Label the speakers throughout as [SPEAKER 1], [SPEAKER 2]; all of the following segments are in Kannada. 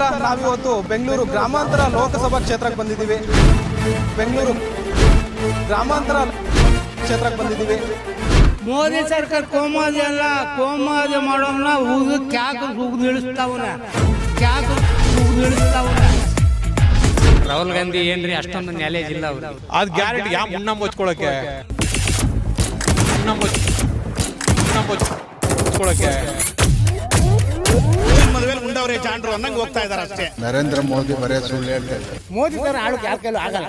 [SPEAKER 1] ನಮಸ್ಕಾರ. ನಾವಿವತ್ತು ಬೆಂಗಳೂರು ಗ್ರಾಮಾಂತರ ಲೋಕಸಭಾ ಕ್ಷೇತ್ರಕ್ಕೆ ಬಂದಿದ್ದೀವಿ. ಬೆಂಗಳೂರು ಗ್ರಾಮಾಂತರ ಕ್ಷೇತ್ರಕ್ಕೆ ಬಂದಿದ್ದೀವಿ.
[SPEAKER 2] ಮೋದಿ ಸರ್ಕಾರ ಕೋಮಾದಿ ಅಲ್ಲ, ಕೋಮಾದಿ ಮಾಡೋನ ಉಗಿದು ಕ್ಯಾಕ್ ಉಗಿದು ಇಳಿಸ್ತಾವನ, ಕ್ಯಾಕ್ ಉಗಿದು ಇಳಿಸ್ತಾವನ. ರಾಹುಲ್ ಗಾಂಧಿ ಏನ್ರಿ ಅಷ್ಟೊಂದು ನ್ಯಾಲೇಜ್ ಇಲ್ಲ ಅವ್ರು.
[SPEAKER 3] ಅದು ಗ್ಯಾರಂಟಿ. ಯಾವ ಮುನ್ನ ಮುಚ್ಕೊಳಕ್ಕೆ
[SPEAKER 4] ಮದುವೆ ಉಂಡವ್ರೆ ಜಾಂಡ್ರು ಅನ್ನಂಗೆ ಹೋಗ್ತಾ ಇದಾರೆ ಅಷ್ಟೇ.
[SPEAKER 5] ನರೇಂದ್ರ ಮೋದಿ ಬರೇ ಸುಳ್ಳು ಹೇಳ್ತಾ ಇದ್ದಾರೆ.
[SPEAKER 2] ಮೋದಿ ತರ ಆಡೋಕೆ ಯಾರ ಕೈಲೂ ಆಗಲ್ಲ.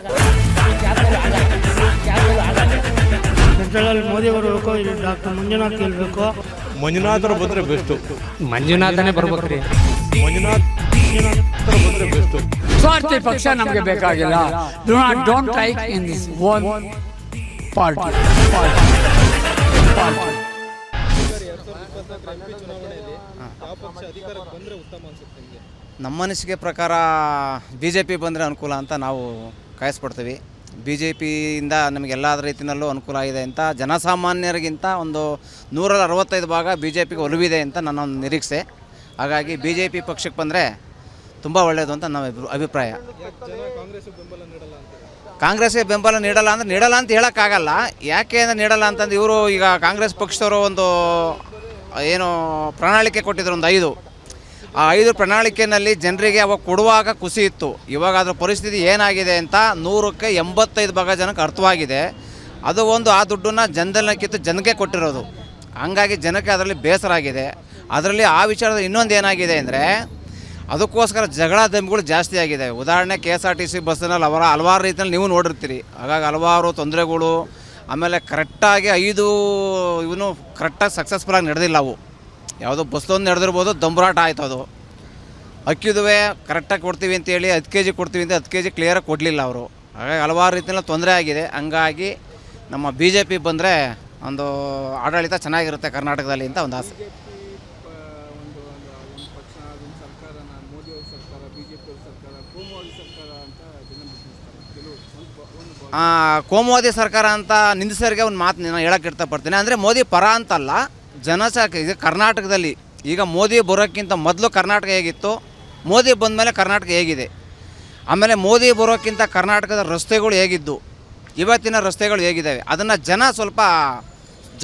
[SPEAKER 2] ಸೆಂಟ್ರಲ್ ಮೋದಿ ಬರಬೇಕು, ಇಲ್ಲಿ ಡಾಕ್ಟರ್ ಮಂಜುನಾಥ್ ಗೆಲ್ಬೇಕು.
[SPEAKER 3] ಮಂಜುನಾಥರು ಬಂದ್ರೆ ಬೆಸ್ಟು.
[SPEAKER 2] ಮಂಜುನಾಥನೇ ಬರ್ಬೇಕ್ರಿ.
[SPEAKER 3] ಮಂಜುನಾಥರು ಬಂದ್ರೆ ಬೆಸ್ಟು.
[SPEAKER 6] ಸ್ವಾರ್ಥಿ ಪಕ್ಷ ನಮಗೆ ಬೇಕಾಗಿಲ್ಲ. Don't like in this one party.
[SPEAKER 7] ನಮ್ಮ ಅನಿಸಿಕೆ ಪ್ರಕಾರ BJP ಬಂದರೆ ಅನುಕೂಲ ಅಂತ ನಾವು ಕಾಯಿಸ್ಪಡ್ತೀವಿ. BJPಯಿಂದ ನಮಗೆಲ್ಲ ರೀತಿಯಲ್ಲೂ ಅನುಕೂಲ ಇದೆ ಅಂತ, ಜನಸಾಮಾನ್ಯರಿಗಿಂತ ಒಂದು 165 ಭಾಗ BJPಗೆ ಒಲವಿದೆ ಅಂತ ನನ್ನ ಒಂದು ನಿರೀಕ್ಷೆ. ಹಾಗಾಗಿ BJP ಪಕ್ಷಕ್ಕೆ ಬಂದರೆ ತುಂಬ ಒಳ್ಳೆಯದು ಅಂತ ನಮ್ಮ ಅಭಿಪ್ರಾಯ. ಕಾಂಗ್ರೆಸ್ಗೆ ಬೆಂಬಲ ನೀಡಲ್ಲ ಅಂತ ಹೇಳೋಕ್ಕಾಗಲ್ಲ. ಯಾಕೆ ಅಂದರೆ ನೀಡಲ್ಲ ಅಂತಂದು ಇವರು ಈಗ ಕಾಂಗ್ರೆಸ್ ಪಕ್ಷದವರು ಒಂದು ಏನು ಪ್ರಣಾಳಿಕೆ ಕೊಟ್ಟಿದ್ರು, ಒಂದು 5 ಪ್ರಣಾಳಿಕೆಯಲ್ಲಿ ಜನರಿಗೆ ಅವಾಗ ಕೊಡುವಾಗ ಖುಷಿ ಇತ್ತು. ಇವಾಗ ಅದರ ಪರಿಸ್ಥಿತಿ ಏನಾಗಿದೆ ಅಂತ 100ಕ್ಕೆ 85 ಭಾಗ ಜನಕ್ಕೆ ಅರ್ಥವಾಗಿದೆ. ಅದು ಒಂದು ಆ ದುಡ್ಡನ್ನು ಜನದಲ್ಲಿ ಕಿತ್ತು ಜನಕ್ಕೆ ಕೊಟ್ಟಿರೋದು. ಹಂಗಾಗಿ ಜನಕ್ಕೆ ಅದರಲ್ಲಿ ಬೇಸರ ಆಗಿದೆ. ಅದರಲ್ಲಿ ಆ ವಿಚಾರದ ಇನ್ನೊಂದು ಏನಾಗಿದೆ ಅಂದರೆ ಅದಕ್ಕೋಸ್ಕರ ಜಗಳ ದಂಬೆಗಳು ಜಾಸ್ತಿ ಆಗಿದೆ. ಉದಾಹರಣೆ KSRTC ಬಸ್ಸಿನಲ್ಲಿ ಹಲವಾರು ರೀತಿಯಲ್ಲಿ ನೀವು ನೋಡಿರ್ತೀರಿ. ಹಾಗಾಗಿ ಹಲವಾರು ತೊಂದರೆಗಳು, ಆಮೇಲೆ ಕರೆಕ್ಟಾಗಿ 5 ಇವನು ಕರೆಕ್ಟಾಗಿ ಸಕ್ಸಸ್ಫುಲ್ಲಾಗಿ ನಡೆದಿಲ್ಲ. ಅವು ಯಾವುದೋ ಬಸ್ಸೊಂದು ನಡೆದಿರ್ಬೋದು, ದಂಬರಾಟ ಆಯ್ತು. ಅದು ಅಕ್ಕಿದುವೆ ಕರೆಕ್ಟಾಗಿ ಕೊಡ್ತೀವಿ ಅಂತೇಳಿ 10 kg ಕೊಡ್ತೀವಿ ಅಂತ 10 kg ಕ್ಲಿಯರಾಗಿ ಕೊಡಲಿಲ್ಲ ಅವರು. ಹಾಗಾಗಿ ಹಲವಾರು ರೀತಿಯಲ್ಲಿ ತೊಂದರೆ ಆಗಿದೆ. ಹಂಗಾಗಿ ನಮ್ಮ BJP ಬಂದರೆ ಒಂದು ಆಡಳಿತ ಚೆನ್ನಾಗಿರುತ್ತೆ ಕರ್ನಾಟಕದಲ್ಲಿ ಅಂತ ಒಂದು ಆಸೆ. ಕೋಮುವಾದಿ ಸರ್ಕಾರ ಅಂತ ನಿಂದಿಸೋರಿಗೆ ಒಂದು ಮಾತು ನಾನು ಹೇಳೋಕ್ಕೆ ಇಷ್ಟಪಡ್ತೀನಿ. ಅಂದರೆ ಮೋದಿ ಪರ ಅಂತಲ್ಲ, ಈಗ ಕರ್ನಾಟಕದಲ್ಲಿ ಈಗ ಮೋದಿ ಬರೋಕ್ಕಿಂತ ಮೊದಲು ಕರ್ನಾಟಕ ಹೇಗಿತ್ತು, ಮೋದಿ ಬಂದ ಮೇಲೆ ಕರ್ನಾಟಕ ಹೇಗಿದೆ, ಆಮೇಲೆ ಮೋದಿ ಬರೋಕ್ಕಿಂತ ಕರ್ನಾಟಕದ ರಸ್ತೆಗಳು ಹೇಗಿದ್ದು, ಇವತ್ತಿನ ರಸ್ತೆಗಳು ಹೇಗಿದ್ದಾವೆ, ಅದನ್ನು ಜನ ಸ್ವಲ್ಪ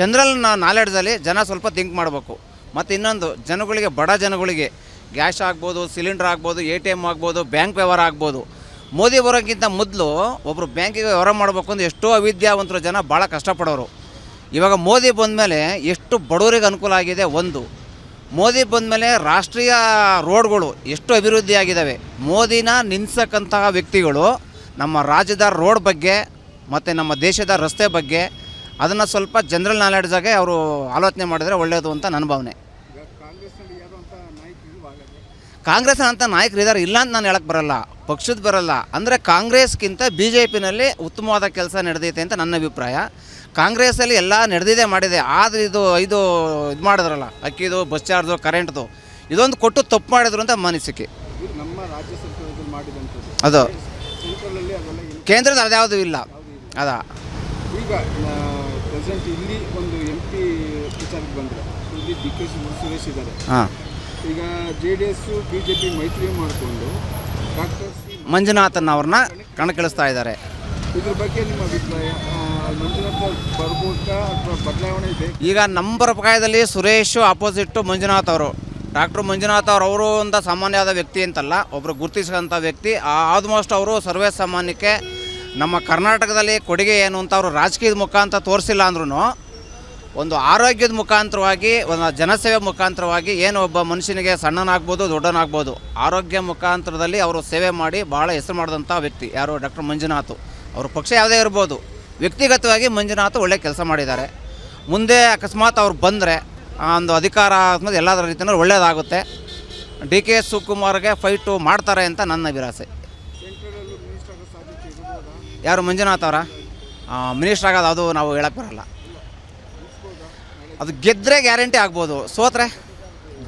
[SPEAKER 7] ಜನರಲ್ ನಾಲೆಡ್ಜಲ್ಲಿ ಜನ ಸ್ವಲ್ಪ ಥಿಂಕ್ ಮಾಡಬೇಕು. ಮತ್ತು ಇನ್ನೊಂದು, ಜನಗಳಿಗೆ, ಬಡ ಜನಗಳಿಗೆ ಗ್ಯಾಸ್ ಆಗ್ಬೋದು, ಸಿಲಿಂಡರ್ ಆಗ್ಬೋದು, ATM ಆಗ್ಬೋದು, ಬ್ಯಾಂಕ್ ವ್ಯವಹಾರ ಆಗ್ಬೋದು. ಮೋದಿ ಬರೋಕ್ಕಿಂತ ಮೊದಲು ಒಬ್ಬರು ಬ್ಯಾಂಕಿಗೆ ವ್ಯವಹಾರ ಮಾಡಬೇಕು ಅಂದರೆ ಎಷ್ಟೋ ಅವಿದ್ಯಾವಂತರು ಜನ ಭಾಳ ಕಷ್ಟಪಡೋರು. ಇವಾಗ ಮೋದಿ ಬಂದಮೇಲೆ ಎಷ್ಟು ಬಡವರಿಗೆ ಅನುಕೂಲ ಆಗಿದೆ. ಒಂದು, ಮೋದಿ ಬಂದಮೇಲೆ ರಾಷ್ಟ್ರೀಯ ರೋಡ್ಗಳು ಎಷ್ಟು ಅಭಿವೃದ್ಧಿ ಆಗಿದ್ದಾವೆ. ಮೋದಿನ ನಿಲ್ಲಿಸಕ್ಕಂತಹ ವ್ಯಕ್ತಿಗಳು ನಮ್ಮ ರಾಜ್ಯದ ರೋಡ್ ಬಗ್ಗೆ ಮತ್ತು ನಮ್ಮ ದೇಶದ ರಸ್ತೆ ಬಗ್ಗೆ ಅದನ್ನು ಸ್ವಲ್ಪ ಜನರಲ್ ನಾಲೆಡ್ಜಾಗೆ ಅವರು ಆಲೋಚನೆ ಮಾಡಿದರೆ ಒಳ್ಳೆಯದು ಅಂತ ನನ್ನ ಭಾವನೆ. ಕಾಂಗ್ರೆಸ್ ಅಂತ ನಾಯಕರು ಇದ್ದಾರೆ, ಇಲ್ಲ ಅಂತ ನಾನು ಹೇಳಕ್ಕೆ ಬರಲ್ಲ, ಪಕ್ಷದ ಬರಲ್ಲ. ಅಂದರೆ ಕಾಂಗ್ರೆಸ್ಗಿಂತ BJPನಲ್ಲಿ ಉತ್ತಮವಾದ ಕೆಲಸ ನಡೆದೈತೆ ಅಂತ ನನ್ನ ಅಭಿಪ್ರಾಯ. ಕಾಂಗ್ರೆಸ್ಸಲ್ಲಿ ಎಲ್ಲ ನಡೆದಿದೆ ಮಾಡಿದೆ. ಆದರೆ ಇದು ಮಾಡಿದ್ರಲ್ಲ, ಅಕ್ಕಿದು, ಬಸ್ ಚಾರ್ಜು, ಕರೆಂಟ್ದು, ಇದೊಂದು ಕೊಟ್ಟು ತಪ್ಪು ಮಾಡಿದ್ರು ಅಂತ ಅನಿಸಿಕೆ.
[SPEAKER 4] ನಮ್ಮ ರಾಜ್ಯ ಸರ್ಕಾರದಲ್ಲಿ ಮಾಡಿದಂಥದ್ದು
[SPEAKER 7] ಅದು ಕೇಂದ್ರದ
[SPEAKER 4] ಕೇಂದ್ರದ
[SPEAKER 7] ಅದ್ಯಾವುದೂ ಇಲ್ಲ. ಅದ
[SPEAKER 4] ಈಗ ಪ್ರೆಸೆಂಟ್ ಇಲ್ಲಿ ಒಂದು MP ವಿಚಾರಕ್ಕೆ ಬಂದರೆ ಇಲ್ಲಿ DK ಸುರೇಶ್ ಇದ್ದಾರೆ.
[SPEAKER 7] ಹಾಂ,
[SPEAKER 4] ಈಗ JDS BJP ಮೈತ್ರಿ ಮಾಡಿಕೊಂಡು ಡಾಕ್ಟರ್
[SPEAKER 7] ಮಂಜುನಾಥನ್ ಅವ್ರನ್ನ ಕಣಕ್ಕಿಳಿಸ್ತಾ ಇದ್ದಾರೆ.
[SPEAKER 4] ಇದ್ರ ಬಗ್ಗೆ ನಿಮ್ಮ ಅಭಿಪ್ರಾಯ? ಮಂಜುನಾಥ್ ಬರ್ಬೋದಾ ಅಥವಾ ಬದಲಾವಣೆ ಇದೆ? ಈಗ
[SPEAKER 7] ನಮ್ಮ ಪ್ರಕಾರದಲ್ಲಿ ಸುರೇಶ್ ಅಪೋಸಿಟ್ಟು ಮಂಜುನಾಥ್ ಅವರು. ಡಾಕ್ಟ್ರು ಮಂಜುನಾಥ್ ಅವರು ಒಂದು ಸಾಮಾನ್ಯವಾದ ವ್ಯಕ್ತಿ ಅಂತಲ್ಲ, ಒಬ್ಬರು ಗುರುತಿಸಿದಂಥ ವ್ಯಕ್ತಿ. ಆಲ್ಮೋಸ್ಟ್ ಅವರು ಸರ್ವೇ ಸಾಮಾನ್ಯಕ್ಕೆ ನಮ್ಮ ಕರ್ನಾಟಕದಲ್ಲಿ ಕೊಡುಗೆ ಏನು ಅಂತ ಅವರು ರಾಜಕೀಯದ ಮುಖಾಂತರ ತೋರಿಸಿಲ್ಲ ಅಂದ್ರೂ ಒಂದು ಆರೋಗ್ಯದ ಮುಖಾಂತರವಾಗಿ, ಒಂದು ಜನಸೇವೆ ಮುಖಾಂತರವಾಗಿ, ಏನು ಒಬ್ಬ ಮನುಷ್ಯನಿಗೆ ಸಣ್ಣನಾಗ್ಬೋದು ದೊಡ್ಡನಾಗ್ಬೋದು, ಆರೋಗ್ಯ ಮುಖಾಂತರದಲ್ಲಿ ಅವರು ಸೇವೆ ಮಾಡಿ ಭಾಳ ಹೆಸರು ಮಾಡಿದಂಥ ವ್ಯಕ್ತಿ ಯಾರು, ಡಾಕ್ಟರ್ ಮಂಜುನಾಥ್. ಅವ್ರ ಪಕ್ಷ ಯಾವುದೇ ಇರ್ಬೋದು, ವ್ಯಕ್ತಿಗತವಾಗಿ ಮಂಜುನಾಥ್ ಒಳ್ಳೆ ಕೆಲಸ ಮಾಡಿದ್ದಾರೆ. ಮುಂದೆ ಅಕಸ್ಮಾತ್ ಅವ್ರು ಬಂದರೆ ಒಂದು ಅಧಿಕಾರ ಅನ್ನೋದು ಎಲ್ಲದರ ರೀತಿಯೂ ಒಳ್ಳೆಯದಾಗುತ್ತೆ. DK ಶಿವಕುಮಾರ್ಗೆ ಫೈಟು ಮಾಡ್ತಾರೆ ಅಂತ ನನ್ನ ಅಭಿಲಾಷೆ. ಯಾರು ಮಂಜುನಾಥ್ ಅವರ ಮಿನಿಸ್ಟರ್ ಆಗೋದು ಅದು ನಾವು ಹೇಳಕ್ಕೆ ಬರಲ್ಲ. ಅದು ಗೆದ್ದರೆ ಗ್ಯಾರಂಟಿ ಆಗ್ಬೋದು, ಸೋತ್ರೆ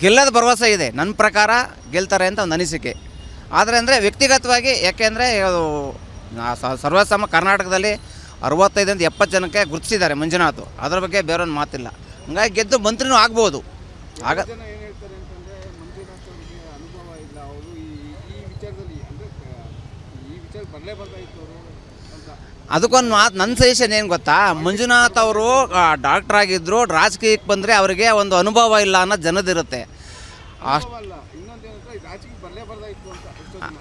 [SPEAKER 7] ಗೆಲ್ಲದ ಭರವಸೆ ಇದೆ. ನನ್ನ ಪ್ರಕಾರ ಗೆಲ್ತಾರೆ ಅಂತ ಒಂದು ಅನಿಸಿಕೆ. ಆದರೆ ಅಂದರೆ ವ್ಯಕ್ತಿಗತವಾಗಿ, ಯಾಕೆಂದರೆ ಸರ್ವಸಾಮ ಕರ್ನಾಟಕದಲ್ಲಿ 65ರಿಂದ 70 ಜನಕ್ಕೆ ಗುರುತಿಸಿದ್ದಾರೆ ಮಂಜುನಾಥ್. ಅದರ ಬಗ್ಗೆ ಬೇರೊಂದು ಮಾತಿಲ್ಲ. ಹಂಗಾಗಿ ಗೆದ್ದು ಮಂತ್ರಿನೂ ಆಗ್ಬೋದು. ಆಗ
[SPEAKER 4] ಜನ ಏನು ಹೇಳ್ತಾರೆ ಅಂತಂದರೆ ಮಂಜುನಾಥ್ ಅವರಿಗೆ ಅನುಭವ ಇಲ್ಲ, ಅವರು ವಿಚಾರದಲ್ಲಿ ಅಂದರೆ ಈ ವಿಚಾರ ಬರಲೇಬೇಕಾಗಿತ್ತು ಅವರು ಅಂತ.
[SPEAKER 7] ಅದಕ್ಕೊಂದು ಮಾತು ನನ್ನ ಸಜೆಷನ್ ಏನು ಗೊತ್ತಾ, ಮಂಜುನಾಥ್ ಅವರು ಡಾಕ್ಟರ್ ಆಗಿದ್ದರು, ರಾಜಕೀಯಕ್ಕೆ ಬಂದರೆ ಅವರಿಗೆ ಒಂದು ಅನುಭವ ಇಲ್ಲ ಅನ್ನೋ ಜನದಿರುತ್ತೆ. ಅಷ್ಟು
[SPEAKER 4] ಅಲ್ಲ, ಇನ್ನೊಂದೇನಂದ್ರೆ ರಾಜಕೀಯ ಬರಲೇಬಾರ್ದಾಗಿತ್ತು ಅಂತ ಎಷ್ಟೋ ಜನ.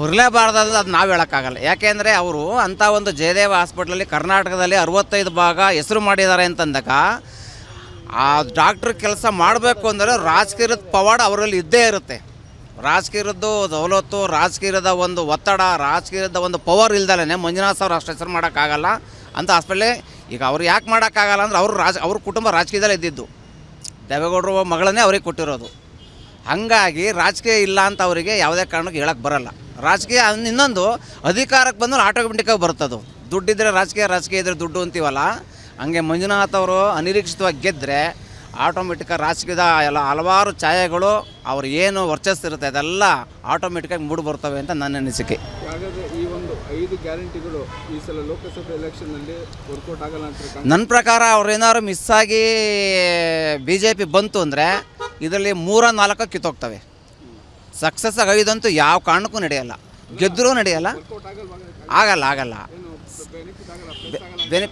[SPEAKER 7] ಬರಲೇಬಾರ್ದು ಅದು ನಾವು ಹೇಳೋಕ್ಕಾಗಲ್ಲ. ಯಾಕೆಂದರೆ ಅವರು ಅಂಥ ಒಂದು ಜಯದೇವ ಹಾಸ್ಪಿಟ್ಲಲ್ಲಿ ಕರ್ನಾಟಕದಲ್ಲಿ 65 ಭಾಗ ಹೆಸರು ಮಾಡಿದ್ದಾರೆ ಅಂತಂದಾಗ ಆ ಡಾಕ್ಟ್ರ್ ಕೆಲಸ ಮಾಡಬೇಕು ಅಂದರೆ ರಾಜಕೀಯದ ಪವಾಡ ಅವರಲ್ಲಿ ಇದ್ದೇ ಇರುತ್ತೆ. ರಾಜಕೀಯದ್ದು ಸವಲತ್ತು, ರಾಜಕೀಯದ ಒಂದು ಒತ್ತಡ, ರಾಜಕೀಯದ ಒಂದು ಪವರ್ ಇಲ್ದಲೇ ಮಂಜುನಾಥ್ ಅವ್ರು ಅಷ್ಟು ಹೆಸರು ಮಾಡೋಕ್ಕಾಗಲ್ಲ ಅಂತ ಹಾಸ್ಪಿಟ್ಲೇ. ಈಗ ಅವ್ರು ಯಾಕೆ ಮಾಡೋಕ್ಕಾಗಲ್ಲ ಅಂದರೆ ಅವ್ರ ಕುಟುಂಬ ರಾಜಕೀಯದಲ್ಲೇ ಇದ್ದಿದ್ದು, ದೇವೇಗೌಡರು ಮಗಳನ್ನೇ ಅವ್ರಿಗೆ ಕೊಟ್ಟಿರೋದು. ಹಾಗಾಗಿ ರಾಜಕೀಯ ಇಲ್ಲ ಅಂತ ಅವರಿಗೆ ಯಾವುದೇ ಕಾರಣಕ್ಕೆ ಹೇಳಕ್ಕೆ ಬರಲ್ಲ. ರಾಜಕೀಯ ಇನ್ನೊಂದು ಅಧಿಕಾರಕ್ಕೆ ಬಂದ್ರೆ ಆಟೋಮೆಟಿಕ್ಕಾಗಿ ಬರ್ತದು. ದುಡ್ಡಿದ್ರೆ ರಾಜಕೀಯ, ರಾಜಕೀಯ ಇದ್ದರೆ ದುಡ್ಡು ಅಂತೀವಲ್ಲ, ಹಂಗೆ ಮಂಜುನಾಥ್ ಅವರು ಅನಿರೀಕ್ಷಿತವಾಗಿ ಗೆದ್ದರೆ ಆಟೋಮೆಟಿಕ್ಕಾಗಿ ರಾಜಕೀಯದ ಎಲ್ಲ ಹಲವಾರು ಛಾಯೆಗಳು ಅವ್ರು ಏನು ವರ್ಚಸ್ಸಿರುತ್ತೆ ಅದೆಲ್ಲ ಆಟೋಮೆಟಿಕ್ಕಾಗಿ ಮೂಡಿ ಬರ್ತವೆ ಅಂತ ನನ್ನ ಅನಿಸಿಕೆ.
[SPEAKER 4] ಹಾಗಾದರೆ ಈ ಒಂದು 5 ಗ್ಯಾರಂಟಿಗಳು ಈ ಸಲ ಲೋಕಸಭೆ ಎಲೆಕ್ಷನ್ನಲ್ಲಿ ವರ್ಕೌಟ್ ಆಗಲ್ಲ ಅಂತ
[SPEAKER 7] ನನ್ನ ಪ್ರಕಾರ ಅವ್ರೇನಾದ್ರು ಮಿಸ್ ಆಗಿ BJP ಬಂತು ಅಂದರೆ ಇದರಲ್ಲಿ 3-4 ಕಿತ್ತೋಗ್ತವೆ. ಸಕ್ಸಸ್ ಆಗಿ 5 ಅಂತೂ ಯಾವ ಕಾರಣಕ್ಕೂ ನಡೆಯಲ್ಲ, ಗೆದ್ದರೂ ನಡೆಯಲ್ಲ, ಆಗಲ್ಲ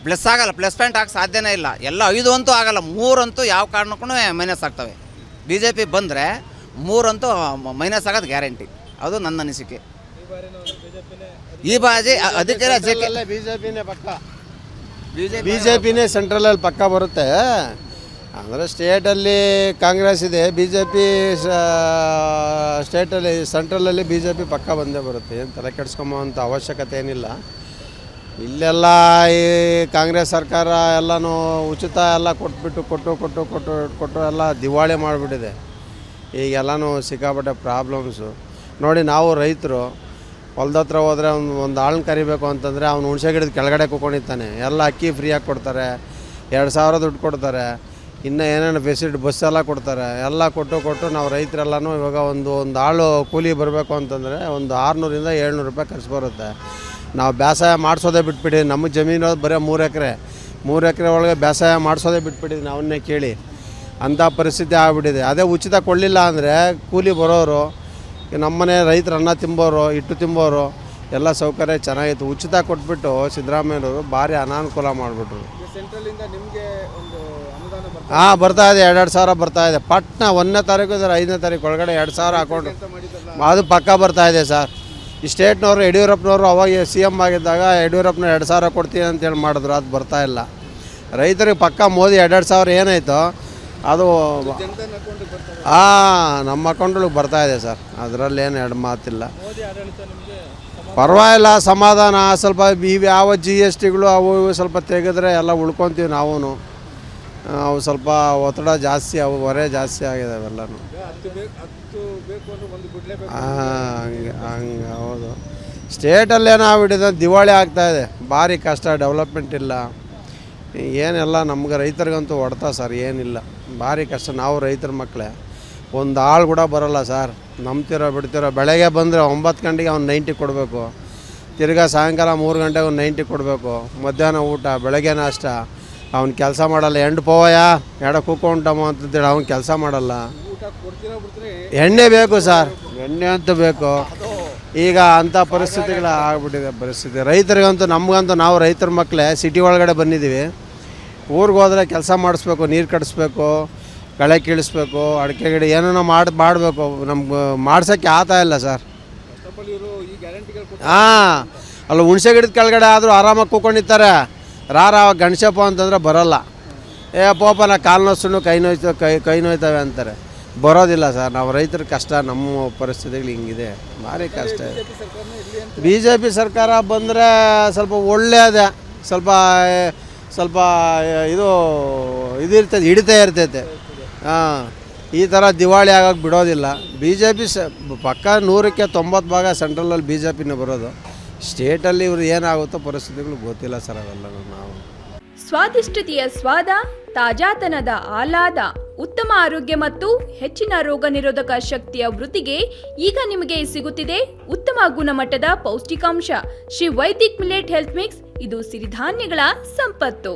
[SPEAKER 7] ಪ್ಲಸ್ ಆಗಲ್ಲ, ಪ್ಲಸ್ ಪಾಯಿಂಟ್ ಆಗಿ ಸಾಧ್ಯನೇ ಇಲ್ಲ. ಎಲ್ಲ 5 ಅಂತೂ ಆಗಲ್ಲ, 3 ಅಂತೂ ಯಾವ ಕಾರಣಕ್ಕೂ ಮೈನಸ್ ಆಗ್ತವೆ. BJP ಬಂದರೆ 3 ಅಂತೂ ಮೈನಸ್ ಆಗೋದು ಗ್ಯಾರಂಟಿ. ಅದು ನನ್ನ ಅನಿಸಿಕೆ. ಈ ಬಾಜಿ ಅಧಿಕಾರ
[SPEAKER 8] ಬಿಜೆಪಿನೇ ಪಕ್ಕ, ಬಿಜೆಪಿನೇ ಸೆಂಟ್ರಲಲ್ಲಿ ಪಕ್ಕ ಬರುತ್ತೆ. ಅಂದರೆ ಸ್ಟೇಟಲ್ಲಿ ಕಾಂಗ್ರೆಸ್ ಇದೆ, BJP ಸ್ಟೇಟಲ್ಲಿ ಸೆಂಟ್ರಲಲ್ಲಿ BJP ಪಕ್ಕ ಬಂದೇ ಬರುತ್ತೆ. ಏನು ತಲೆ ಕೆಡಿಸ್ಕೊಂಬೋಂಥ ಅವಶ್ಯಕತೆ ಏನಿಲ್ಲ. ಇಲ್ಲೆಲ್ಲ ಈ ಕಾಂಗ್ರೆಸ್ ಸರ್ಕಾರ ಎಲ್ಲನೂ ಉಚಿತ ಎಲ್ಲ ಕೊಟ್ಟು ಎಲ್ಲ ದಿವಾಳಿ ಮಾಡಿಬಿಟ್ಟಿದೆ. ಈಗೆಲ್ಲನೂ ಸಿಕ್ಕಾಪಟ್ಟೆ ಪ್ರಾಬ್ಲಮ್ಸು. ನೋಡಿ, ನಾವು ರೈತರು ಹೊಲ್ದ ಹತ್ರ ಹೋದರೆ ಒಂದು ಆಳನ್ನ ಕರಿಬೇಕು ಅಂತಂದರೆ ಅವ್ನು ಹುಣಸೆ ಗಿಡದ ಕೆಳಗಡೆ ಕೂಕೊಂಡಿರ್ತಾನೆ. ಎಲ್ಲ ಅಕ್ಕಿ ಫ್ರೀಯಾಗಿ ಕೊಡ್ತಾರೆ, 2000 ದುಡ್ಡು ಕೊಡ್ತಾರೆ, ಇನ್ನು ಏನೇನು ಫೆಸಿಲಿಟಿ ಬಸ್ಸೆಲ್ಲ ಕೊಡ್ತಾರೆ. ಎಲ್ಲ ಕೊಟ್ಟು ನಾವು ರೈತರೆಲ್ಲನೂ ಇವಾಗ ಒಂದು ಆಳು ಕೂಲಿ ಬರಬೇಕು ಅಂತಂದರೆ ಒಂದು 600 - 700 ರೂಪಾಯಿ ಖರ್ಚು ಬರುತ್ತೆ. ನಾವು ಬೇಸಾಯ ಮಾಡಿಸೋದೇ ಬಿಟ್ಬಿಟ್ಟಿದ್ವಿ. ನಮ್ಮ ಜಮೀನು ಬರೀ 3 ಎಕರೆ ಒಳಗೆ ಬೇಸಾಯ ಮಾಡಿಸೋದೇ ಬಿಟ್ಬಿಟ್ಟಿದ್ವಿ ನಾವನ್ನೇ ಕೇಳಿ. ಅಂಥ ಪರಿಸ್ಥಿತಿ ಆಗಿಬಿಟ್ಟಿದೆ. ಅದೇ ಉಚಿತ ಕೊಡಲಿಲ್ಲ ಅಂದರೆ ಕೂಲಿ ಬರೋರು, ನಮ್ಮನೆ ರೈತರು ಅನ್ನ ತಿಂಬೋರು, ಹಿಟ್ಟು ತಿಂಬೋರು ಎಲ್ಲ ಸೌಕರ್ಯ ಚೆನ್ನಾಗಿತ್ತು. ಉಚಿತ ಕೊಟ್ಬಿಟ್ಟು ಸಿದ್ದರಾಮಯ್ಯನವರು ಭಾರಿ ಅನಾನುಕೂಲ ಮಾಡಿಬಿಟ್ರು.
[SPEAKER 4] ಸೆಂಟ್ರಲಿಂದ ನಿಮಗೆ ಒಂದು ಅನುದಾನ
[SPEAKER 8] ಬರ್ತಾಯಿದೆ, 2 ಸಾವಿರ ಬರ್ತಾಯಿದೆ. ಪಟ್ನ 1ನೇ ತಾರೀಕು 5ನೇ ತಾರೀಕು ಒಳಗಡೆ 2 ಸಾವಿರ ಅಕೌಂಟ್ ಅದು ಪಕ್ಕ ಬರ್ತಾಯಿದೆ ಸರ್. ಈ ಸ್ಟೇಟ್ನವರು ಯಡಿಯೂರಪ್ಪನವರು ಅವಾಗ CM ಆಗಿದ್ದಾಗ ಯಡಿಯೂರಪ್ಪನ 2 ಸಾವಿರ ಕೊಡ್ತೀನಿ ಅಂತೇಳಿ ಮಾಡಿದ್ರು, ಅದು ಬರ್ತಾಯಿಲ್ಲ. ರೈತರಿಗೆ ಪಕ್ಕ ಮೋದಿ 2 ಸಾವಿರ ಏನಾಯಿತು ಅದು ನಮ್ಮ ಅಕೌಂಟ್ಗಳಿಗೆ ಬರ್ತಾಯಿದೆ ಸರ್. ಅದರಲ್ಲೇನು 2 ಮಾತಿಲ್ಲ. ಪರವಾಗಿಲ್ಲ, ಸಮಾಧಾನ. ಸ್ವಲ್ಪ ಯಾವ GSTಗಳು ಅವು ಇವು ಸ್ವಲ್ಪ ತೆಗೆದ್ರೆ ಎಲ್ಲ ಉಳ್ಕೊತೀವಿ ನಾವು. ಅವು ಸ್ವಲ್ಪ ಒತ್ತಡ ಜಾಸ್ತಿ, ಅವು ಹೊರೆ ಜಾಸ್ತಿ ಆಗಿದೆ ಅವೆಲ್ಲನೂ. ಹಂಗೆ ಹೌದು. ಸ್ಟೇಟಲ್ಲೇನಾಗ್ಬಿಟ್ಟಿದೆ, ದಿವಾಳಿ ಆಗ್ತಾಯಿದೆ. ಭಾರಿ ಕಷ್ಟ, ಡೆವಲಪ್ಮೆಂಟ್ ಇಲ್ಲ ಏನೆಲ್ಲ. ನಮ್ಗೆ ರೈತರಿಗಂತೂ ಹೊಡ್ತಾ ಸರ್ ಏನಿಲ್ಲ, ಭಾರಿ ಕಷ್ಟ. ನಾವು ರೈತರ ಮಕ್ಕಳೇ, ಒಂದು ಆಳು ಕೂಡ ಬರೋಲ್ಲ ಸರ್. ನಂಬ್ತಿರೋ ಬೆಳಗ್ಗೆ ಬಂದರೆ 9 ಗಂಟೆಗೆ ಅವ್ನು 90 ಕೊಡಬೇಕು, ತಿರ್ಗಾ ಸಾಯಂಕಾಲ 3 ಗಂಟೆಗೆ ಅವ್ನು 90 ಕೊಡಬೇಕು, ಮಧ್ಯಾಹ್ನ ಊಟ, ಬೆಳಗ್ಗೆ ನಾಷ್ಟ. ಅವ್ನು ಕೆಲಸ ಮಾಡಲ್ಲ. ಎಂಡು ಪೋವಯ್ಯ ಕೂಕೊಂಡಮ್ಮ ಅಂತಂತೇಳಿ ಅವ್ನು ಕೆಲಸ ಮಾಡಲ್ಲ. ಎಣ್ಣೆ ಬೇಕು ಸರ್, ಎಣ್ಣೆ ಅಂತೂ ಬೇಕು. ಈಗ ಅಂಥ ಪರಿಸ್ಥಿತಿಗಳು ಆಗ್ಬಿಟ್ಟಿದೆ ಪರಿಸ್ಥಿತಿ. ರೈತರಿಗಂತೂ ನಮಗಂತೂ, ನಾವು ರೈತರ ಮಕ್ಕಳೇ ಸಿಟಿ ಒಳಗಡೆ ಬಂದಿದ್ದೀವಿ. ಊರಿಗೆ ಹೋದರೆ ಕೆಲಸ ಮಾಡಿಸ್ಬೇಕು, ನೀರು ಕಟ್ಟಿಸ್ಬೇಕು, ಕಳೆ ಕೀಳಿಸ್ಬೇಕು, ಅಡಿಕೆ ಗಿಡ ಏನೇನೋ ಮಾಡಬೇಕು. ನಮ್ಗೆ ಮಾಡ್ಸೋಕ್ಕೆ ಆಗ್ತಾ ಇಲ್ಲ ಸರ್. ಅಲ್ಲ ಹುಣಸೆ ಗಿಡದ ಕೆಳಗಡೆ ಆದರೂ ಆರಾಮಾಗಿ ಕೂಕೊಂಡಿರ್ತಾರೆ. ಗಣಸಪ್ಪ ಅಂತಂದರೆ ಬರೋಲ್ಲ. ಪೋಪ ನಾ ಕಾಲು ನೋಯ್ಸು ಕೈ ನೋಯ್ತವೆ ಅಂತಾರೆ, ಬರೋದಿಲ್ಲ ಸರ್. ನಾವು ರೈತರ ಕಷ್ಟ, ನಮ್ಮ ಪರಿಸ್ಥಿತಿಗಳು ಹಿಂಗಿದೆ, ಭಾರಿ ಕಷ್ಟ ಇದೆ. BJP ಸರ್ಕಾರ ಬಂದರೆ ಸ್ವಲ್ಪ ಒಳ್ಳೆಯದೇ, ಸ್ವಲ್ಪ ಇದಿರ್ತೈತೆ, ಹಿಡಿತಾ ಇರ್ತೈತೆ. ಈ ಥರ ದಿವಾಳಿ ಆಗೋಕ್ಕೆ ಬಿಡೋದಿಲ್ಲ. BJP ಪಕ್ಕ 100ಕ್ಕೆ 90 ಭಾಗ ಸೆಂಟ್ರಲಲ್ಲಿ BJPನೇ ಬರೋದು. ಸ್ಟೇಟಲ್ಲಿ ಇವರು ಏನಾಗುತ್ತೋ ಪರಿಸ್ಥಿತಿಗಳು ಗೊತ್ತಿಲ್ಲ ಸರ್. ಅವೆಲ್ಲ ನಾವು
[SPEAKER 9] ಸ್ವಾದಿಷ್ಟತೆಯ ಸ್ವಾದ, ತಾಜಾತನದ ಆಹ್ಲಾದ, ಉತ್ತಮ ಆರೋಗ್ಯ ಮತ್ತು ಹೆಚ್ಚಿನ ರೋಗ ನಿರೋಧಕ ಶಕ್ತಿಯ ವೃದ್ಧಿಗೆ ಈಗ ನಿಮಗೆ ಸಿಗುತ್ತಿದೆ ಉತ್ತಮ ಗುಣಮಟ್ಟದ ಪೌಷ್ಟಿಕಾಂಶ Shri Vaidik millet health mix. ಇದು ಸಿರಿಧಾನ್ಯಗಳ ಸಂಪತ್ತು.